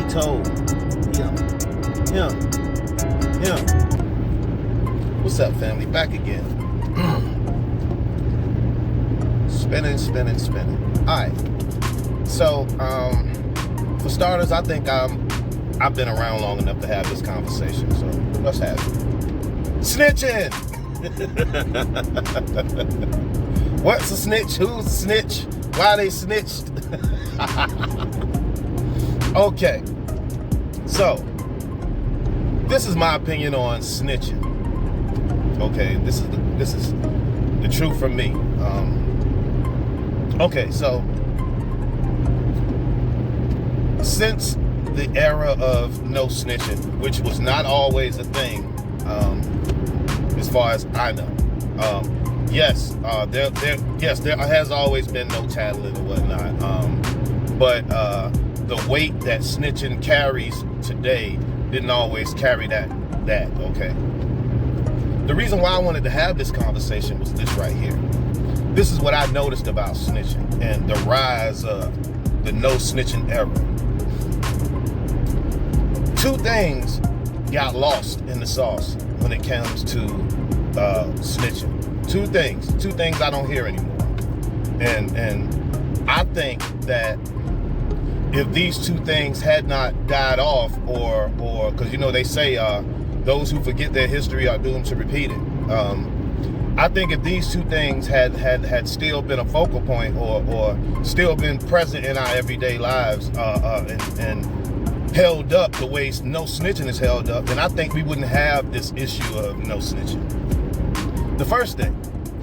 told. Him. What's up, family? Back again. Spinning. All right. So, for starters, I think I've been around long enough to have this conversation. So let's have it. Snitching. What's a snitch? Who's a snitch? Why they snitched? Okay. So, this is my opinion on snitching. Okay, this is the truth from me. Okay, so since the era of no snitching, which was not always a thing, as far as I know, yes, there has always been no tattling and whatnot, but the weight that snitching carries today didn't always carry that. Okay. The reason why I wanted to have this conversation was this right here. This is what I noticed about snitching and the rise of the no snitching era. Two things got lost in the sauce when it comes to snitching. Two things I don't hear anymore. And I think that if these two things had not died off, or because they say those who forget their history are doomed to repeat it. I think if these two things had still been a focal point, or still been present in our everyday lives, and held up the way no snitching is held up, then I think we wouldn't have this issue of no snitching. The first thing,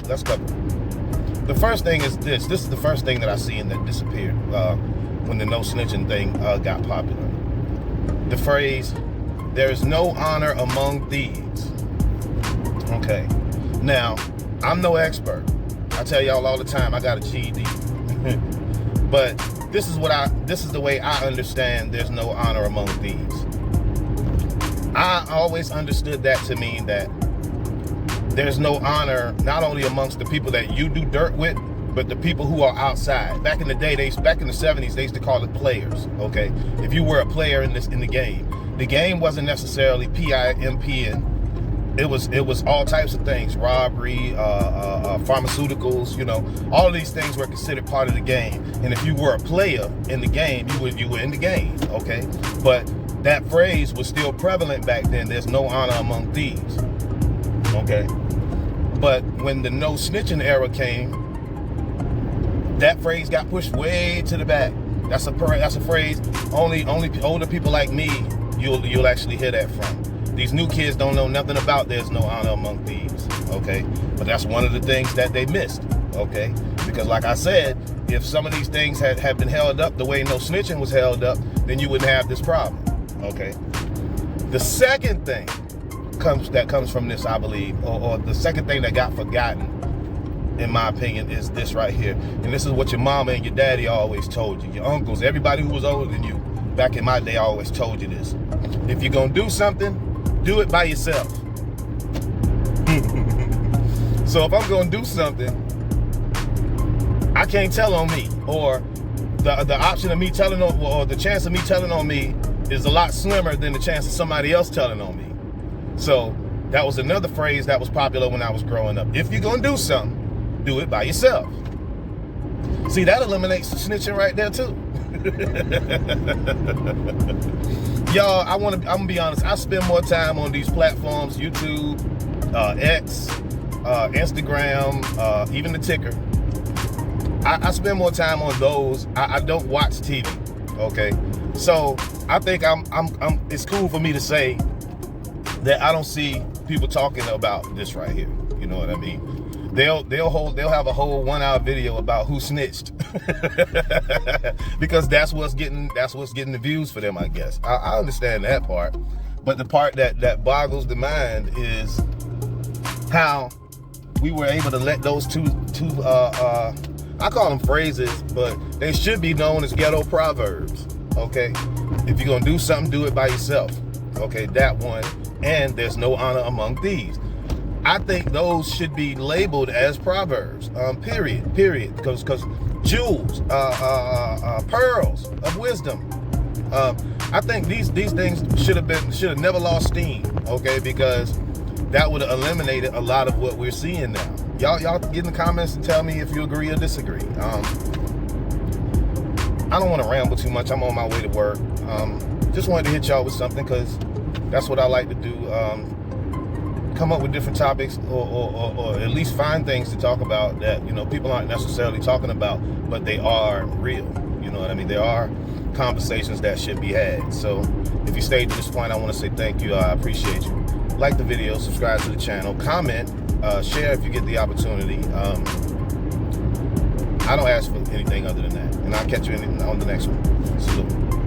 let's cover it. The first thing is this. This is the first thing that I seen that disappeared when the no snitching thing got popular. The phrase, "There is no honor among thieves." Okay. Now, I'm no expert. I tell y'all all the time I got a GED. But this is the way I understand there's no honor among thieves. I always understood that to mean that there's no honor not only amongst the people that you do dirt with, but the people who are outside. Back in the day, back in the 70s, they used to call it players. Okay, if you were a player in the game wasn't necessarily PIMP. It was all types of things: robbery, pharmaceuticals. All of these things were considered part of the game. And if you were a player in the game, you were in the game. Okay, but that phrase was still prevalent back then. There's no honor among thieves. Okay, but when the no snitching era came, that phrase got pushed way to the back. That's a phrase only older people like me you'll actually hear that from. These new kids don't know nothing about there's no honor among thieves. Okay, but that's one of the things that they missed. Okay, because like I said, if some of these things had been held up the way no snitching was held up, then you wouldn't have this problem. Okay, the second thing comes from this, I believe, or the second thing that got forgotten, in my opinion, is this right here. And this is what your mama and your daddy always told you, your uncles, everybody who was older than you back in my day always told you this. If you're gonna do something, do it by yourself. So if I'm gonna do something, I can't tell on me, or the option of me telling on, or the chance of me telling on me is a lot slimmer than the chance of somebody else telling on me. So that was another phrase that was popular when I was growing up. If you're gonna do something, do it by yourself. See, that eliminates the snitching right there too. Y'all, I'm gonna be honest, I spend more time on these platforms, YouTube, X, Instagram, even the ticker. I spend more time on those. I don't watch TV. Okay, so I think it's cool for me to say that I don't see people talking about this right here. You know what I mean? They'll have a whole 1 hour video about who snitched. Because that's what's getting the views for them, I guess. I understand that part. But the part that boggles the mind is how we were able to let those two I call them phrases, but they should be known as ghetto proverbs. Okay? If you're gonna do something, do it by yourself. Okay, that one. And there's no honor among thieves. I think those should be labeled as proverbs, period, because jewels, pearls of wisdom, I think these things should have never lost steam, okay? Because that would have eliminated a lot of what we're seeing now. Y'all get in the comments and tell me if you agree or disagree. I don't want to ramble too much. I'm on my way to work. Just wanted to hit y'all with something because that's what I like to do. Come up with different topics, or at least find things to talk about that, you know, people aren't necessarily talking about, but they are real. You know what I mean? There are conversations that should be had. So if you stayed to this point, I want to say thank you. I appreciate you. Like the video, subscribe to the channel, comment, share if you get the opportunity. I don't ask for anything other than that. And I'll catch you on the next one. Salute.